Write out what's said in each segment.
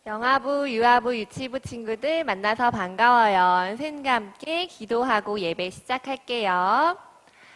영아부, 유아부, 유치부 친구들 만나서 반가워요. 선생님과 함께 기도하고 예배 시작할게요.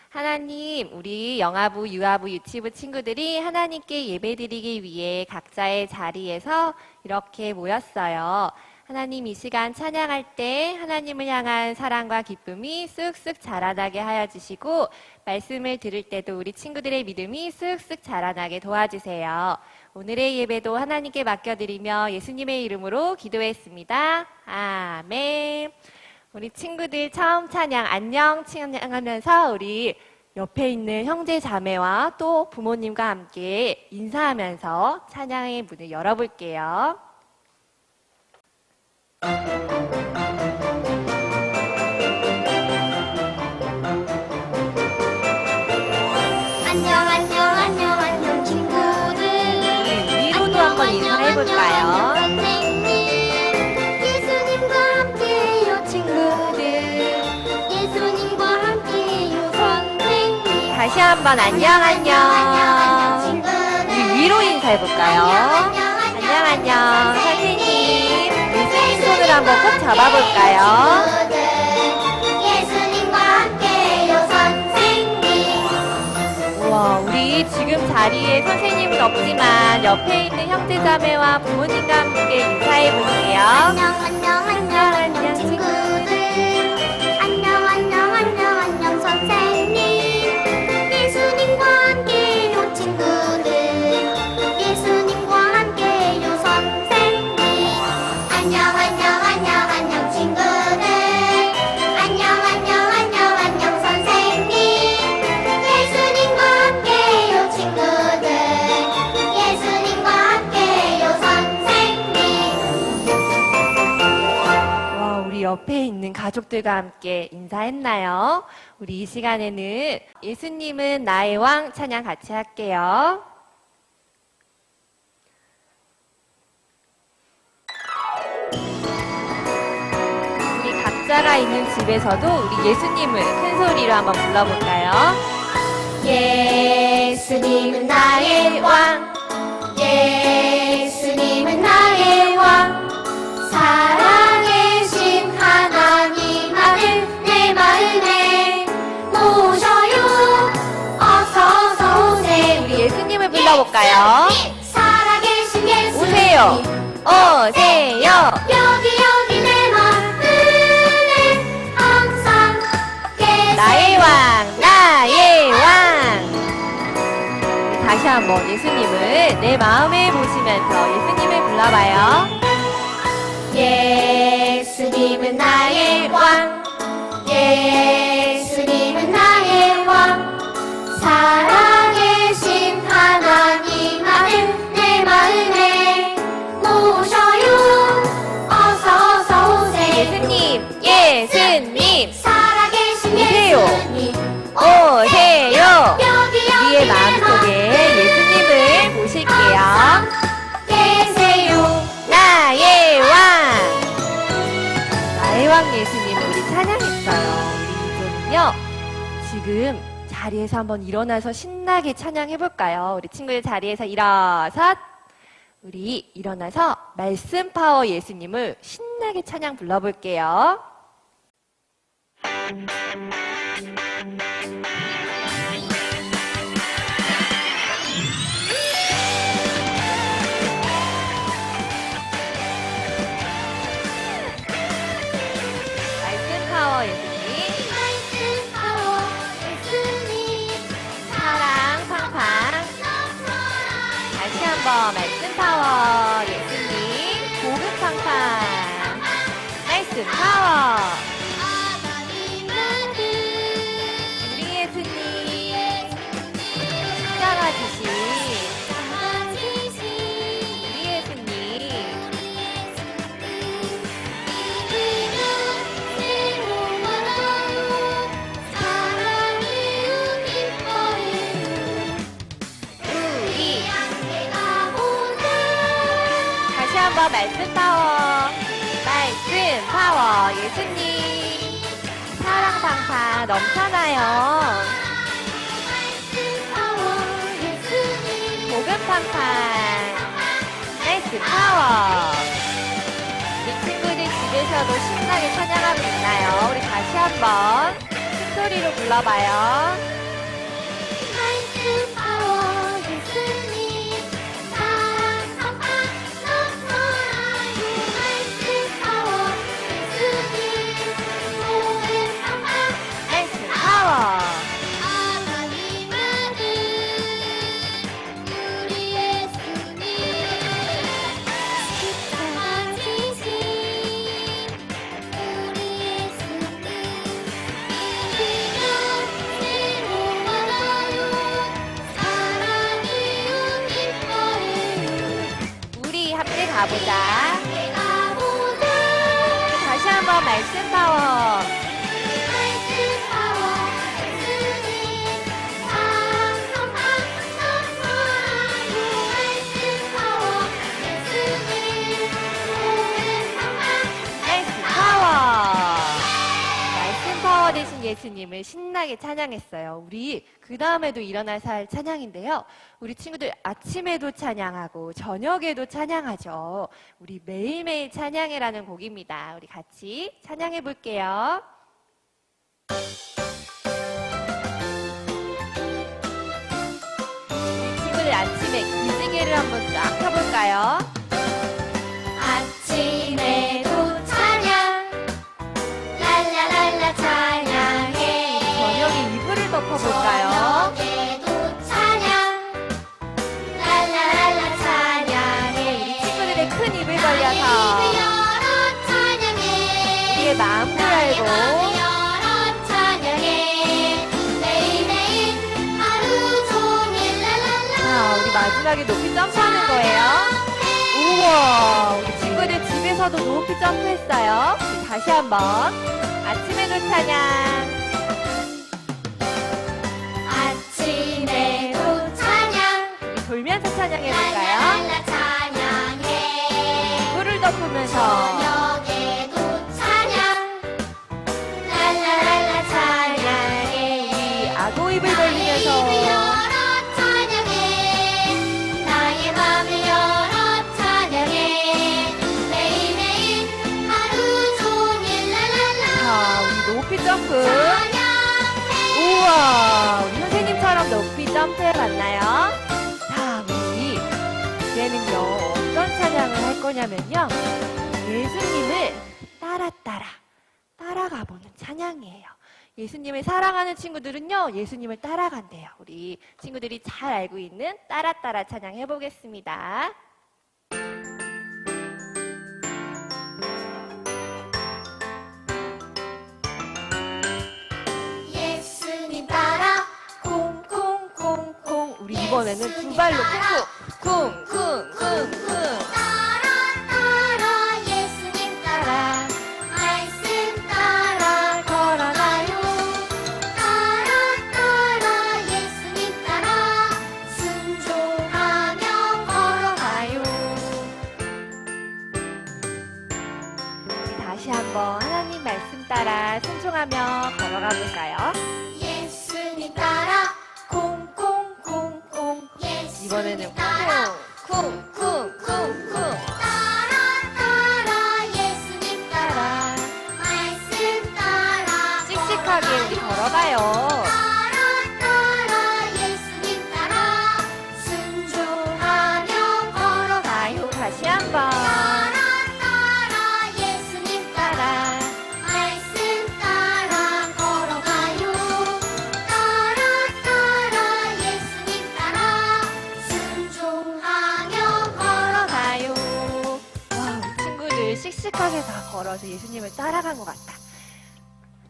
하나님, 우리 영아부, 유아부, 유치부 친구들이 하나님께 예배드리기 위해 각자의 자리에서 이렇게 모였어요. 하나님, 이 시간 찬양할 때 하나님을 향한 사랑과 기쁨이 쑥쑥 자라나게 하여 주시고, 말씀을 들을 때도 우리 친구들의 믿음이 쑥쑥 자라나게 도와주세요. 오늘의 예배도 하나님께 맡겨드리며 예수님의 이름으로 기도했습니다. 아멘. 우리 친구들 처음 찬양 안녕 찬양하면서 우리 옆에 있는 형제 자매와 또 부모님과 함께 인사하면서 찬양의 문을 열어볼게요. 안녕 친구들. 위로도 한번 인사해볼까요? 선생님, 예수님과 함께요 친구들. 예수님과 함께요 선생님. 다시 한번 안녕. 우리 위로 인사해볼까요? 안녕. 선생님, 예수님 손을 한번 꼭 잡아볼까요? 예수님과 함께요 선생님. 우와, 우리 지금 자리에 선생님은 없지만 옆에 있는 형제자매와 부모님과 함께 인사해볼게요. 안녕 친구들. 안녕 선생님. 예수님과 함께요 친구들. 예수님과 함께요 선생님. 안녕 친구들. 안녕 선생님. 예수님과 함께요 친구들. 예수님과 함께요 선생님. 와, 우리 옆에 있는 가족들과 함께 인사했나요? 우리 이 시간에는 예수님은 나의 왕 찬양 같이 할게요. 우리 각자가 있는 집에서도 우리 예수님을 큰 소리로 한번 불러볼까요? 예수님은 나의 왕. 예수님은 나의 왕. 사랑의 신 하나님 아들 내 마음에 모셔요. 어서 오세요. 우리 예수님을 불러볼까요? 살아계신 예수님 오세요. 오세요. 여기 내 마음에 항상 계세요. 나의 왕. 다시 한번 예수님을 내 마음에 모시면서 예수님을 불러봐요. 예수님은 나의 왕. 예수님은 나의 왕. 사랑의 신 하나님 아들 내 마음에 모셔요. 어서 오세요. 예수님. 살아계신 오세요. 예수님 오세요. 여기 우리의 마음속에 예수님을 모실게요. 계세요. 나의 왕 예수님 우리 찬양했어요. 우리 이제는요 지금 자리에서 한번 일어나서 신나게 찬양해볼까요? 우리 친구들 자리에서 우리 일어나서 말씀 파워 예수님을 신나게 찬양 불러볼게요. 말씀 파워 예수님 말씀 파워 예수님. 사랑 팡팡. 다시 한번 말씀 파워 예수님 복음 팡팡. 말씀 파워 하나님 아들 우리 예수님 십자가 지신 아지신 우리 예수님 우리 다시 한번 말씀 파워 예수님 사랑 팡팡 넘쳐나요. 복음 팡팡 나이스 파워 집에서도 신나게 찬양하고 있나요? 우리 다시 한번 큰 소리로 불러봐요. 말씀 파워 예수님 사랑 팡팡 넘쳐나요 말씀 파워 예수님 교회 팡팡 말씀 파워. 하나님 아들 우리 예수님 십자가 지신 우리 예수님 믿으면 새로워져요 사랑이 기뻐해요 우리 함께 가보자. 내가 보다 다시 한번 말씀 파워. 말씀 파워 예수님 사랑 팡팡 넘쳐나요 말씀 파워 예수님 교회 팡팡 말씀 파워. 말씀 파워 되신 예수님을 신나게 찬양했어요. 우리 그 다음에도 일어나서 할 찬양인데요. 우리 친구들 아침에도 찬양하고 저녁에도 찬양하죠. 우리 매일매일 찬양해라는 곡입니다. 우리 같이 찬양해 볼게요. 우리 친구들 아침에 기지개를 한번 쫙 펴볼까요? 아침에도 찬양 랄라랄라 찬양해 저녁에 이불을 덮어볼까요? 저녁에도 찬양 랄라랄라 찬양해 우리 친구들의 큰 입을 나의 벌려서 입을 열어 찬양해 우리의 마음을 나의 마음을 알고 열어 찬양해 매일매일 하루 종일 랄랄라 자, 우리 마지막에 높이 점프하는 거예요. 우와, 우리 친구들 집에서도 높이 점프했어요. 우리 다시 한번 아침에도 찬양. 아침에도 찬양 우리 돌면서 찬양해볼까요? 랄라랄라 찬양해 불을 덮으면서 저녁에도 찬양 랄라랄라 찬양해 우리 아고 입을 나의 벌리면서 입을 열어 찬양해 나의 맘을 열어 찬양해 매일매일 하루 종일 랄랄라 자, 우리 높이 점프. 찬양해 우와, 우리 선생님처럼 높이 점프해봤나요? 자, 우리 이제는요 어떤 찬양을 할 거냐면요, 예수님을 따라가보는 찬양이에요. 예수님을 사랑하는 친구들은요 예수님을 따라간대요. 우리 친구들이 잘 알고 있는 따라 찬양 해보겠습니다. 예수님 따라 콩콩콩콩. 우리 이번에는 두 발로 쿵쿵쿵쿵쿵. 따라 예수님 따라 말씀 따라 걸어가요 따라 예수님 따라 순종하며 걸어가요 우리 다시 한번 하나님 말씀 따라 순종하며 걸어가 볼까요? 예수님 따라 콩콩콩콩 이번에는 예수님 따라 쿵쿵쿵쿵쿵. 따라 예수님 따라 말씀 따라 씩씩하게 우리 걸어가요. 따라 예수님 따라 순종하며 걸어가요 다시 한번 따라 예수님 따라 말씀 따라 걸어가요 따라 예수님 따라 순종하며 걸어가요 와, 우리 친구들 씩씩하게 다 걸어서 예수님을 따라간 것 같다.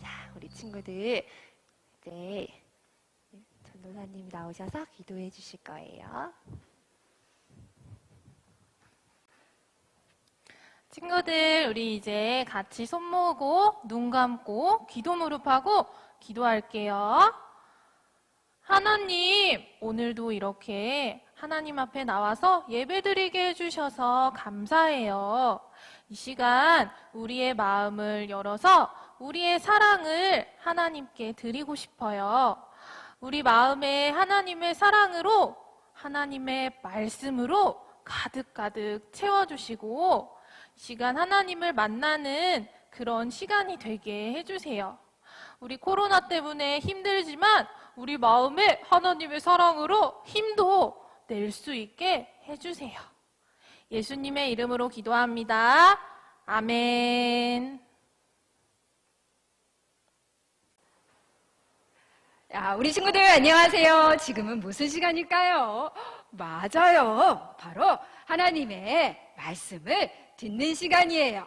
자, 우리 친구들 이제 전도사님 나오셔서 기도해 주실 거예요. 친구들, 우리 이제 같이 손 모으고 눈 감고 기도 무릎하고 기도할게요. 하나님, 오늘도 이렇게 하나님 앞에 나와서 예배드리게 해주셔서 감사해요. 이 시간 우리의 마음을 열어서 우리의 사랑을 하나님께 드리고 싶어요. 우리 마음에 하나님의 사랑으로, 하나님의 말씀으로 가득가득 채워주시고, 시간 하나님을 만나는 그런 시간이 되게 해주세요. 우리 코로나 때문에 힘들지만 우리 마음에 하나님의 사랑으로 힘도 낼 수 있게 해주세요. 예수님의 이름으로 기도합니다. 아멘. 야, 우리 친구들 안녕하세요. 지금은 무슨 시간일까요? 맞아요. 바로 하나님의 말씀을 듣는 시간이에요.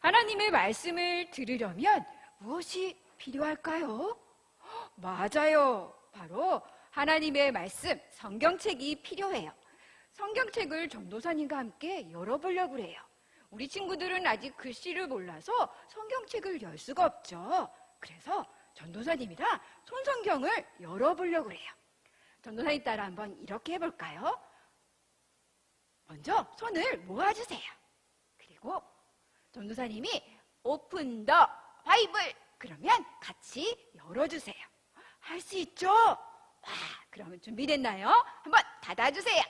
하나님의 말씀을 들으려면 무엇이 필요할까요? 맞아요. 바로 하나님의 말씀, 성경책이 필요해요. 성경책을 전도사님과 함께 열어보려고 그래요. 우리 친구들은 아직 글씨를 몰라서 성경책을 열 수가 없죠. 그래서 전도사님이랑 손성경을 열어보려고 해요. 전도사님 따라 한번 이렇게 해볼까요? 먼저 손을 모아주세요. 그리고 전도사님이 오픈 더 바이블 그러면 같이 열어주세요. 할 수 있죠? 와, 그러면 준비됐나요? 한번 닫아주세요.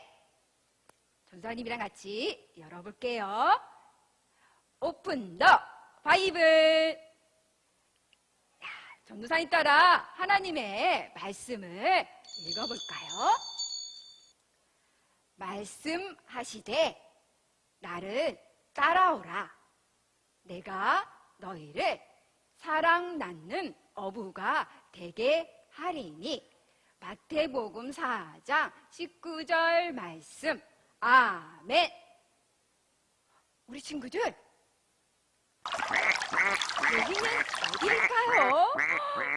전도사님이랑 같이 열어볼게요. 오픈 더 바이블. 전도사님 따라 하나님의 말씀을 읽어볼까요? 말씀하시되 나를 따라오라. 내가 너희를 사랑 낳는 어부가 되게 하리니. 마태복음 4장 19절 말씀. 아멘. 우리 친구들, 여기는 어디일까요?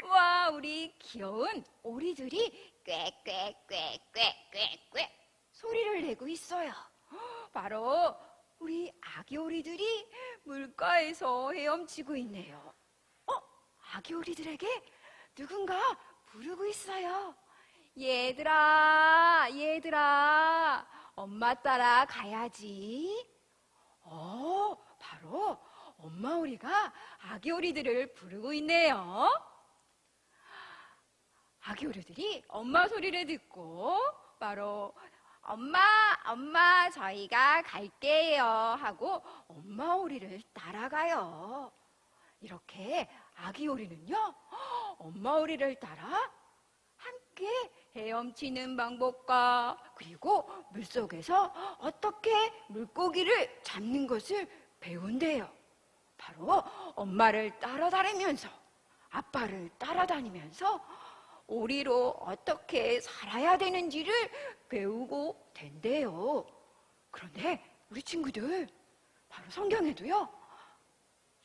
와, 우리 귀여운 오리들이 꾀꾀꾀꾀꾀꾀 소리를 내고 있어요. 바로 우리 아기 오리들이 물가에서 헤엄치고 있네요. 아기 오리들에게 누군가 부르고 있어요. 얘들아, 얘들아, 엄마 따라 가야지. 바로 엄마 오리가 아기 오리들을 부르고 있네요. 아기 오리들이 엄마 소리를 듣고 바로 엄마 저희가 갈게요 하고 엄마 오리를 따라가요. 이렇게 아기 오리는요 엄마 오리를 따라 함께 헤엄치는 방법과 그리고 물속에서 어떻게 물고기를 잡는 것을 배운대요. 바로 엄마를 따라다니면서 아빠를 따라다니면서 오리로 어떻게 살아야 되는지를 배우고 된대요. 그런데 우리 친구들 바로 성경에도요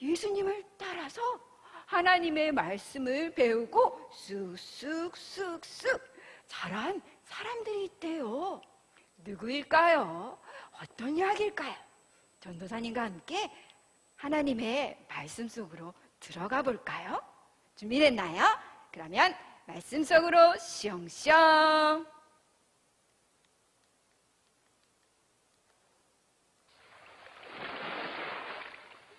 예수님을 따라서 하나님의 말씀을 배우고 쑥쑥쑥쑥 자란 사람들이 있대요. 누구일까요? 어떤 이야기일까요? 전도사님과 함께 하나님의 말씀 속으로 들어가 볼까요? 준비됐나요? 그러면 말씀 속으로 슝슝.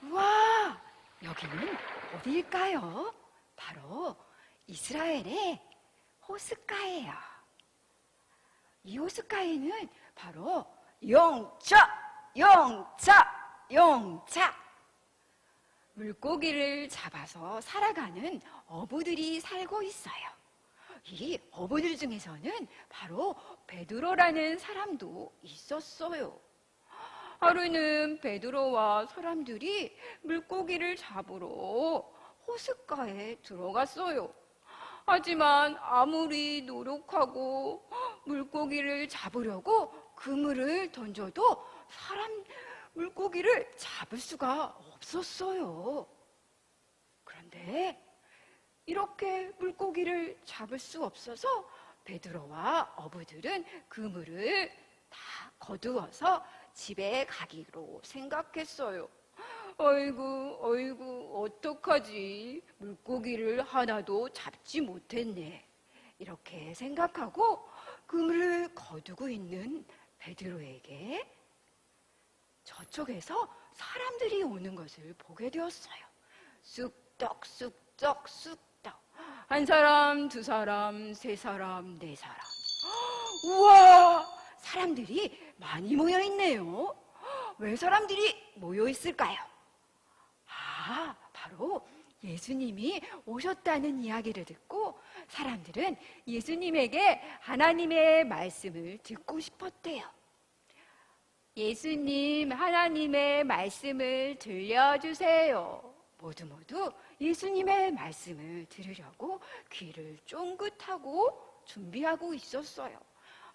우와, 여기는 어디일까요? 바로 이스라엘의 호숫가예요. 이 호숫가에는 바로 용차, 용차, 용차 물고기를 잡아서 살아가는 어부들이 살고 있어요. 이 어부들 중에서는 바로 베드로라는 사람도 있었어요. 하루는 베드로와 사람들이 물고기를 잡으러 호숫가에 들어갔어요. 하지만 아무리 노력하고 물고기를 잡으려고 그물을 던져도 물고기를 잡을 수가 없었어요. 그런데 이렇게 물고기를 잡을 수 없어서 베드로와 어부들은 그물을 다 거두어서 집에 가기로 생각했어요. 어이구, 어떡하지? 물고기를 하나도 잡지 못했네. 이렇게 생각하고 그물을 거두고 있는 베드로에게 저쪽에서 사람들이 오는 것을 보게 되었어요. 쑥떡, 쑥떡, 쑥떡. 한 사람, 두 사람, 세 사람, 네 사람. 우와! 사람들이 많이 모여 있네요. 왜 사람들이 모여 있을까요? 바로 예수님이 오셨다는 이야기를 듣고 사람들은 예수님에게 하나님의 말씀을 듣고 싶었대요. 예수님, 하나님의 말씀을 들려주세요. 모두 예수님의 말씀을 들으려고 귀를 쫑긋하고 준비하고 있었어요.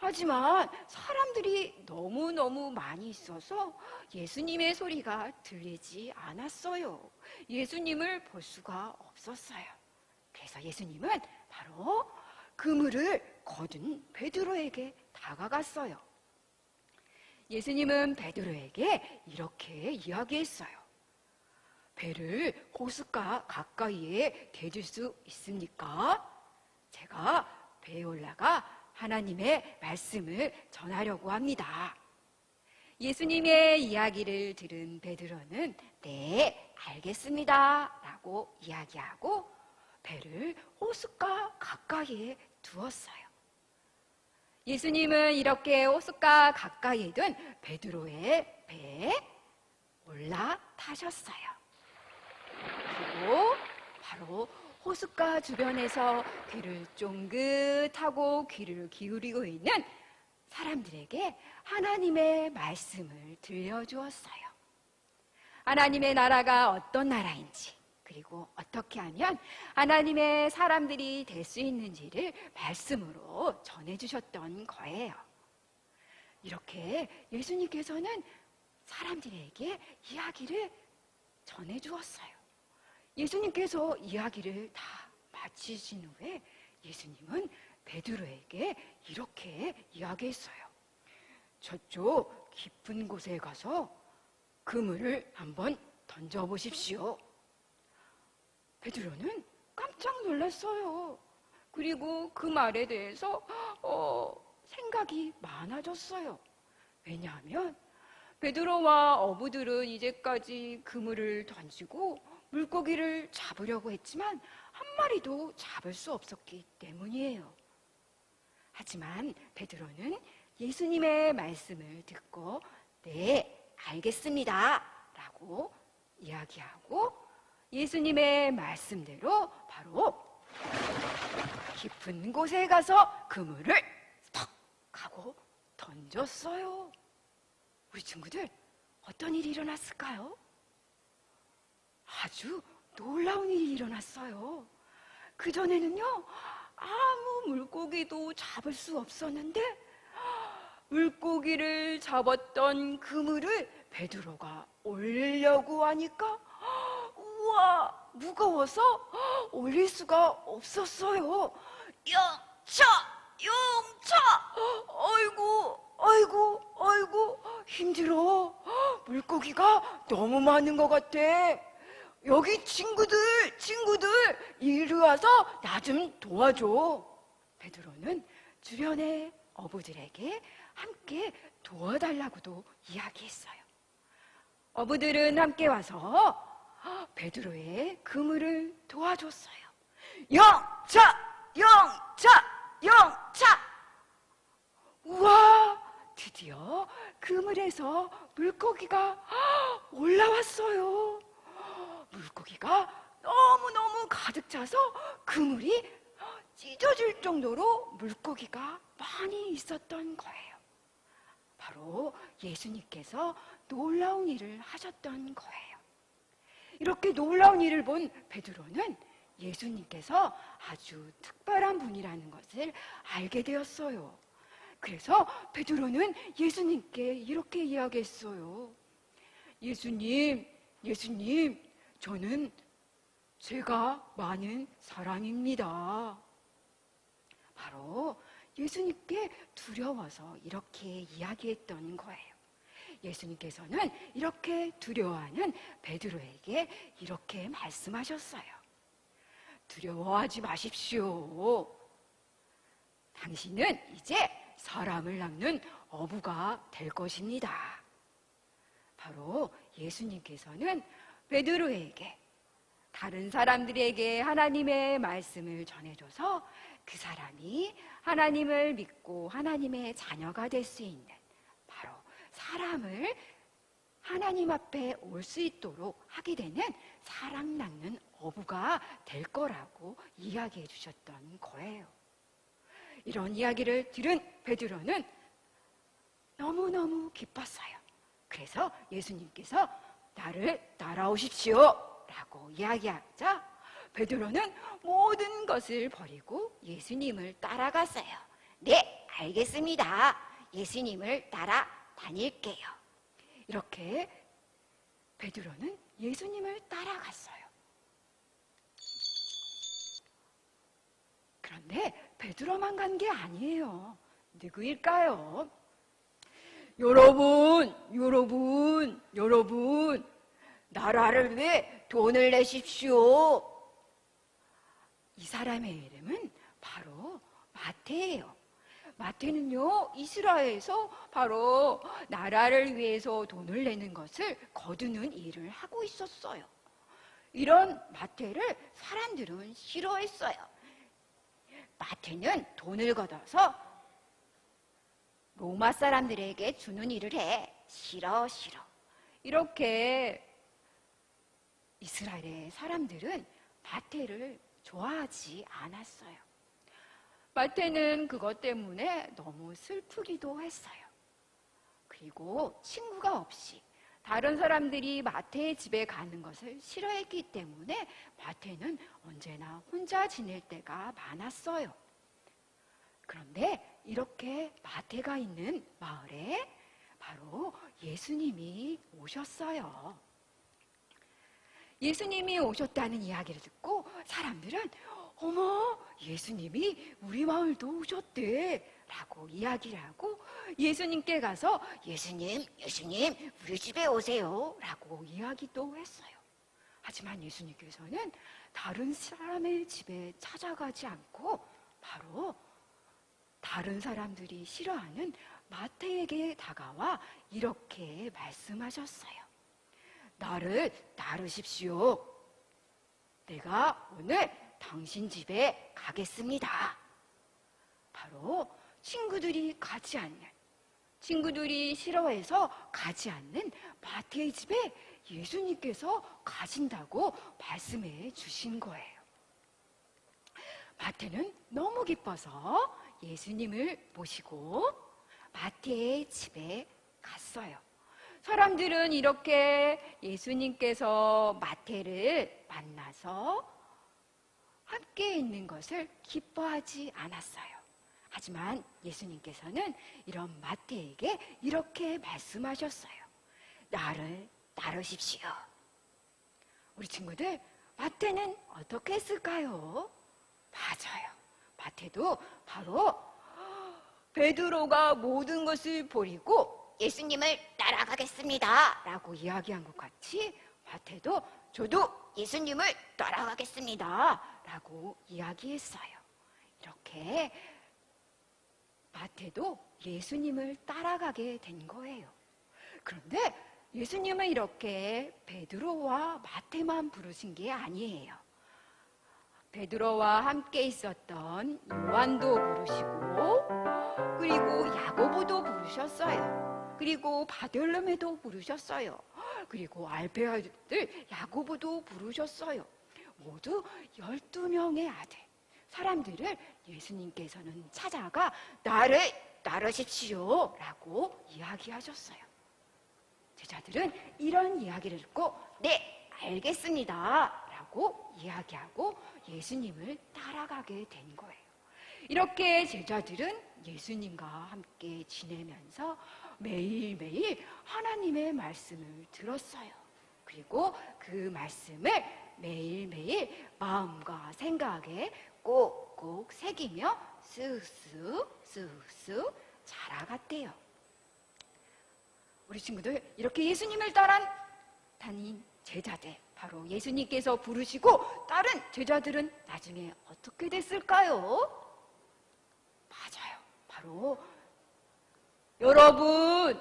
하지만 사람들이 너무너무 많이 있어서 예수님의 소리가 들리지 않았어요. 예수님을 볼 수가 없었어요. 그래서 예수님은 바로 그물을 거둔 베드로에게 다가갔어요. 예수님은 베드로에게 이렇게 이야기했어요. 배를 호숫가 가까이에 대줄 수 있습니까? 제가 배에 올라가 하나님의 말씀을 전하려고 합니다. 예수님의 이야기를 들은 베드로는 네, 알겠습니다 라고 이야기하고 배를 호숫가 가까이에 두었어요. 예수님은 이렇게 호숫가 가까이에 둔 베드로의 배에 올라타셨어요. 그리고 바로 호숫가 주변에서 귀를 쫑긋하고 귀를 기울이고 있는 사람들에게 하나님의 말씀을 들려주었어요. 하나님의 나라가 어떤 나라인지, 그리고 어떻게 하면 하나님의 사람들이 될 수 있는지를 말씀으로 전해주셨던 거예요. 이렇게 예수님께서는 사람들에게 이야기를 전해주었어요. 예수님께서 이야기를 다 마치신 후에 예수님은 베드로에게 이렇게 이야기했어요. 저쪽 깊은 곳에 가서 그물을 한번 던져보십시오. 베드로는 깜짝 놀랐어요. 그리고 그 말에 대해서 생각이 많아졌어요. 왜냐하면 베드로와 어부들은 이제까지 그물을 던지고 물고기를 잡으려고 했지만 한 마리도 잡을 수 없었기 때문이에요. 하지만 베드로는 예수님의 말씀을 듣고 네, 알겠습니다 라고 이야기하고 예수님의 말씀대로 바로 깊은 곳에 가서 그물을 턱 하고 던졌어요. 우리 친구들, 어떤 일이 일어났을까요? 아주 놀라운 일이 일어났어요. 그전에는요, 아무 물고기도 잡을 수 없었는데 물고기를 잡았던 그물을 베드로가 올리려고 하니까 우와, 무거워서 올릴 수가 없었어요. 영차! 영차! 아이고, 힘들어. 물고기가 너무 많은 것 같아. 여기 친구들, 이리 와서 나 좀 도와줘. 베드로는 주변의 어부들에게 함께 도와달라고도 이야기했어요. 어부들은 함께 와서 베드로의 그물을 도와줬어요. 영차! 우와! 드디어 그물에서 물고기가 올라왔어요. 물고기가 너무너무 가득 차서 그물이 찢어질 정도로 물고기가 많이 있었던 거예요. 바로 예수님께서 놀라운 일을 하셨던 거예요. 이렇게 놀라운 일을 본 베드로는 예수님께서 아주 특별한 분이라는 것을 알게 되었어요. 그래서 베드로는 예수님께 이렇게 이야기했어요. 예수님, 저는 죄가 많은 사람입니다. 바로 예수님께 두려워서 이렇게 이야기했던 거예요. 예수님께서는 이렇게 두려워하는 베드로에게 이렇게 말씀하셨어요. 두려워하지 마십시오. 당신은 이제 사람을 낚는 어부가 될 것입니다. 바로 예수님께서는 베드로에게 다른 사람들에게 하나님의 말씀을 전해줘서 그 사람이 하나님을 믿고 하나님의 자녀가 될 수 있는 바로 사람을 하나님 앞에 올 수 있도록 하게 되는 사랑 낳는 어부가 될 거라고 이야기해 주셨던 거예요. 이런 이야기를 들은 베드로는 너무너무 기뻤어요. 그래서 예수님께서 나를 따라오십시오 라고 이야기하자 베드로는 모든 것을 버리고 예수님을 따라갔어요. 네, 알겠습니다. 예수님을 따라 다닐게요. 이렇게 베드로는 예수님을 따라갔어요. 그런데 베드로만 간 게 아니에요. 누구일까요? 여러분, 나라를 위해 돈을 내십시오. 이 사람의 이름은 바로 마태예요. 마태는요, 이스라엘에서 바로 나라를 위해서 돈을 내는 것을 거두는 일을 하고 있었어요. 이런 마태를 사람들은 싫어했어요. 마태는 돈을 걷어서 로마 사람들에게 주는 일을 해. 싫어. 이렇게 이스라엘의 사람들은 마태를 좋아하지 않았어요. 마태는 그것 때문에 너무 슬프기도 했어요. 그리고 친구가 없이 다른 사람들이 마태의 집에 가는 것을 싫어했기 때문에 마태는 언제나 혼자 지낼 때가 많았어요. 그런데 이렇게 마태가 있는 마을에 바로 예수님이 오셨어요. 예수님이 오셨다는 이야기를 듣고 사람들은 어머, 예수님이 우리 마을도 오셨대 라고 이야기를 하고 예수님께 가서 예수님, 우리 집에 오세요 라고 이야기도 했어요. 하지만 예수님께서는 다른 사람의 집에 찾아가지 않고 바로 다른 사람들이 싫어하는 마태에게 다가와 이렇게 말씀하셨어요. 나를 따르십시오. 내가 오늘 당신 집에 가겠습니다. 바로 친구들이 싫어해서 가지 않는 마태의 집에 예수님께서 가신다고 말씀해 주신 거예요. 마태는 너무 기뻐서 예수님을 모시고 마태의 집에 갔어요. 사람들은 이렇게 예수님께서 마태를 만나서 함께 있는 것을 기뻐하지 않았어요. 하지만 예수님께서는 이런 마태에게 이렇게 말씀하셨어요. 나를 따르십시오. 우리 친구들, 마태는 어떻게 했을까요? 맞아요. 마태도 바로 베드로가 모든 것을 버리고 예수님을 따라가겠습니다 라고 이야기한 것 같이 마태도 저도 예수님을 따라가겠습니다 라고 이야기했어요. 이렇게 마태도 예수님을 따라가게 된 거예요. 그런데 예수님은 이렇게 베드로와 마태만 부르신 게 아니에요. 베드로와 함께 있었던 요한도 부르시고 그리고 야고보도 부르셨어요. 그리고 바들로메도 부르셨어요. 그리고 알페의 아들 야고보도 부르셨어요. 모두 12명의 아들 사람들을 예수님께서는 찾아가 나를 따르십시오 라고 이야기하셨어요. 제자들은 이런 이야기를 듣고 네, 알겠습니다 라고 이야기하고 예수님을 따라가게 된 거예요. 이렇게 제자들은 예수님과 함께 지내면서 매일매일 하나님의 말씀을 들었어요. 그리고 그 말씀을 매일매일 마음과 생각에 꼭꼭 새기며 쓱쓱 자라갔대요. 우리 친구들, 이렇게 예수님을 따라 다닌 제자들, 바로 예수님께서 부르시고 다른 제자들은 나중에 어떻게 됐을까요? 맞아요. 바로 여러분,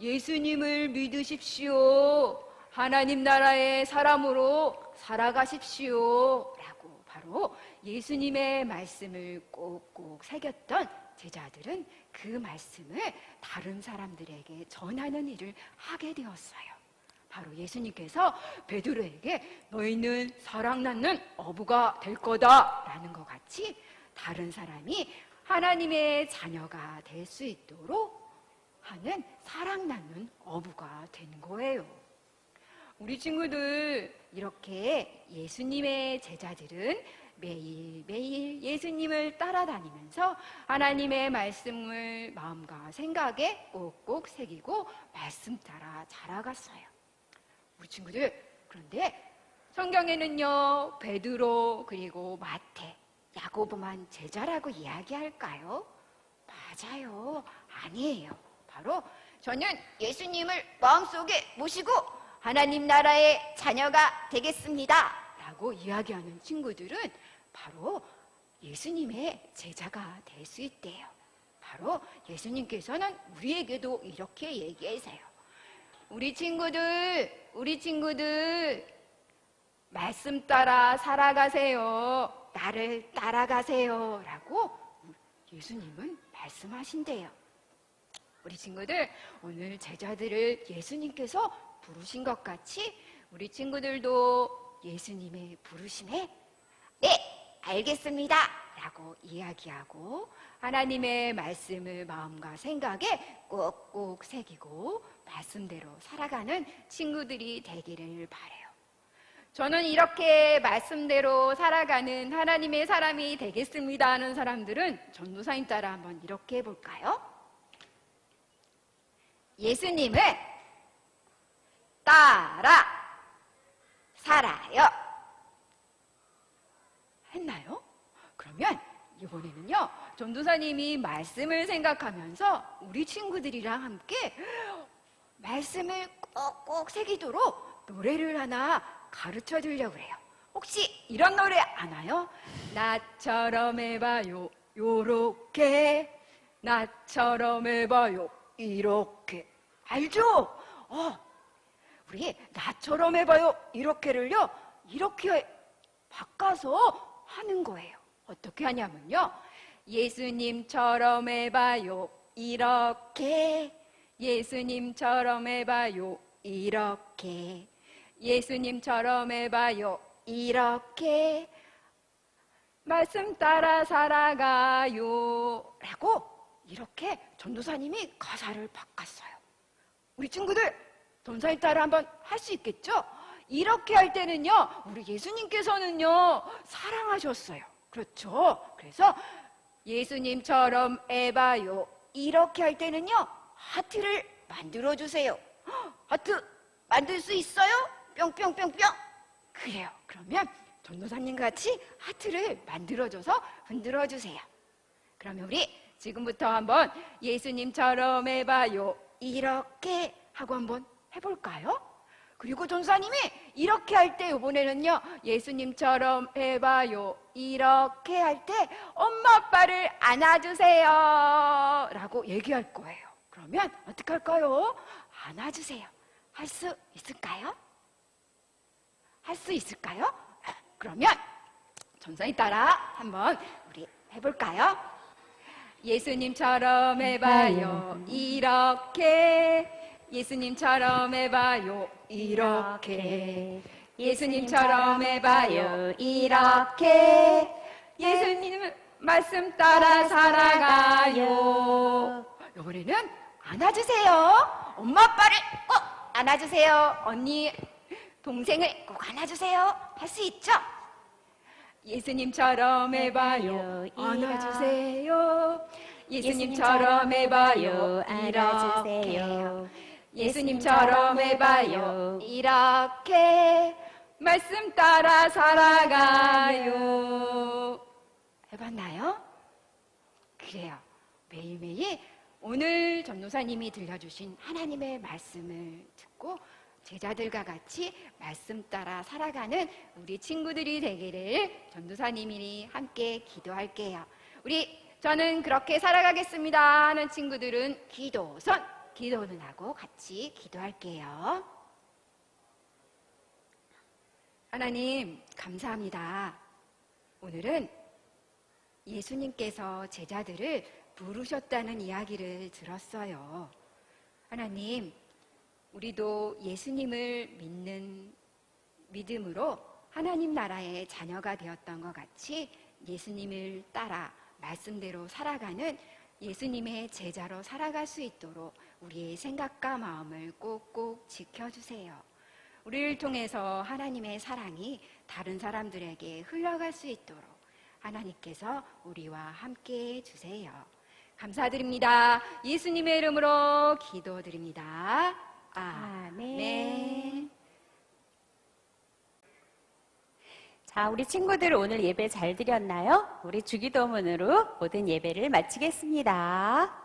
예수님을 믿으십시오. 하나님 나라의 사람으로 살아가십시오. 라고 바로 예수님의 말씀을 꼭꼭 새겼던 제자들은 그 말씀을 다른 사람들에게 전하는 일을 하게 되었어요. 바로 예수님께서 베드로에게 너희는 사랑 낳는 어부가 될 거다라는 것 같이 다른 사람이 하나님의 자녀가 될 수 있도록 하는 사랑 낳는 어부가 된 거예요. 우리 친구들, 이렇게 예수님의 제자들은 매일매일 예수님을 따라다니면서 하나님의 말씀을 마음과 생각에 꼭꼭 새기고 말씀 따라 자라갔어요. 우리 친구들, 그런데 성경에는요, 베드로 그리고 마태, 야고보만 제자라고 이야기할까요? 맞아요. 아니에요. 바로 저는 예수님을 마음속에 모시고 하나님 나라의 자녀가 되겠습니다 라고 이야기하는 친구들은 바로 예수님의 제자가 될 수 있대요. 바로 예수님께서는 우리에게도 이렇게 얘기하세요. 우리 친구들 말씀 따라 살아가세요. 나를 따라가세요 라고 예수님은 말씀하신대요. 우리 친구들, 오늘 제자들을 예수님께서 부르신 것 같이 우리 친구들도 예수님의 부르심에 네, 알겠습니다 라고 이야기하고 하나님의 말씀을 마음과 생각에 꼭꼭 새기고 말씀대로 살아가는 친구들이 되기를 바라요. 저는 이렇게 말씀대로 살아가는 하나님의 사람이 되겠습니다 하는 사람들은 전도사님 따라 한번 이렇게 해볼까요? 예수님을 따라 살아요. 했나요? 그러면 이번에는요, 전도사님이 말씀을 생각하면서 우리 친구들이랑 함께 말씀을 꼭꼭 새기도록 노래를 하나 가르쳐 드리려고 해요. 혹시 이런 노래 아나요? 나처럼 해봐요, 요렇게. 나처럼 해봐요, 이렇게. 알죠? 우리 나처럼 해봐요, 이렇게를요, 이렇게 바꿔서 하는 거예요. 어떻게 하냐면요, 예수님처럼 해봐요, 이렇게. 예수님처럼 해봐요, 이렇게. 예수님처럼 해봐요, 이렇게. 말씀 따라 살아가요 라고 이렇게 전도사님이 가사를 바꿨어요. 우리 친구들, 전도사님 따라 한번 할 수 있겠죠? 이렇게 할 때는요, 우리 예수님께서는요, 사랑하셨어요. 그렇죠? 그래서 예수님처럼 해봐요, 이렇게 할 때는요, 하트를 만들어주세요. 하트 만들 수 있어요? 뿅뿅뿅뿅. 그래요. 그러면 전도사님 같이 하트를 만들어줘서 흔들어주세요. 그러면 우리 지금부터 한번 예수님처럼 해봐요, 이렇게 하고 한번 해볼까요? 그리고 전도사님이 이렇게 할 때 이번에는요, 예수님처럼 해봐요, 이렇게 할 때 엄마 아빠를 안아주세요 라고 얘기할 거예요. 그러면 어떻게 할까요? 안아주세요. 할 수 있을까요? 할 수 있을까요? 그러면 전도사님 따라 한번 우리 해볼까요? 예수님처럼 해봐요, 이렇게. 예수님처럼 해봐요, 이렇게. 예수님처럼 해봐요, 이렇게. 예수님 말씀 따라 살아가요. 이번에는 안아주세요. 엄마 아빠를 꼭 안아주세요. 언니 동생을 꼭 안아주세요. 할 수 있죠? 예수님처럼 해봐요, 안아주세요. 예수님처럼 해봐요, 이렇게. 예수님처럼 해봐요, 이렇게. 말씀 따라 살아가요. 해봤나요? 그래요. 매일매일 오늘 전도사님이 들려주신 하나님의 말씀을 듣고 제자들과 같이 말씀 따라 살아가는 우리 친구들이 되기를 전도사님이 함께 기도할게요. 저는 그렇게 살아가겠습니다 하는 친구들은 기도는 하고 같이 기도할게요. 하나님, 감사합니다. 오늘은 예수님께서 제자들을 부르셨다는 이야기를 들었어요. 하나님, 우리도 예수님을 믿는 믿음으로 하나님 나라의 자녀가 되었던 것 같이 예수님을 따라 말씀대로 살아가는 예수님의 제자로 살아갈 수 있도록 우리의 생각과 마음을 꼭꼭 지켜주세요. 우리를 통해서 하나님의 사랑이 다른 사람들에게 흘러갈 수 있도록 하나님께서 우리와 함께 해주세요. 감사드립니다. 예수님의 이름으로 기도드립니다. 아멘. 자, 우리 친구들 오늘 예배 잘 드렸나요? 우리 주기도문으로 모든 예배를 마치겠습니다.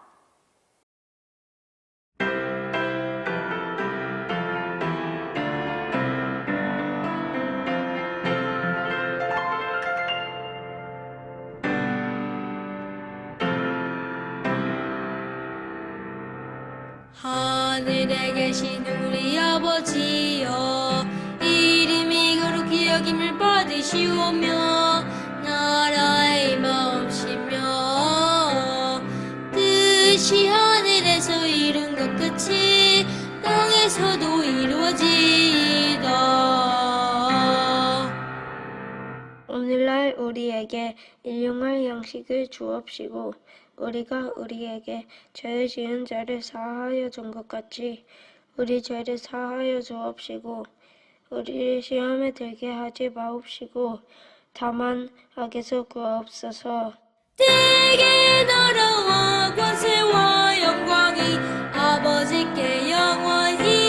하늘에 계신 우리 아버지여, 이름이 거룩히 여김을 받으시오며 나라의 마음이시며 뜻이 하늘에서 이룬 것 같이 땅에서도 이루어지이다. 오늘날 우리에게 일용할 양식을 주옵시고 우리가 우리에게 죄 지은 자를 사하여 준 것 같이 우리 죄를 사하여 주옵시고 우리를 시험에 들게 하지 마옵시고 다만 악에서 구하옵소서. 대개 나라와 권세와 영광이 아버지께 영원히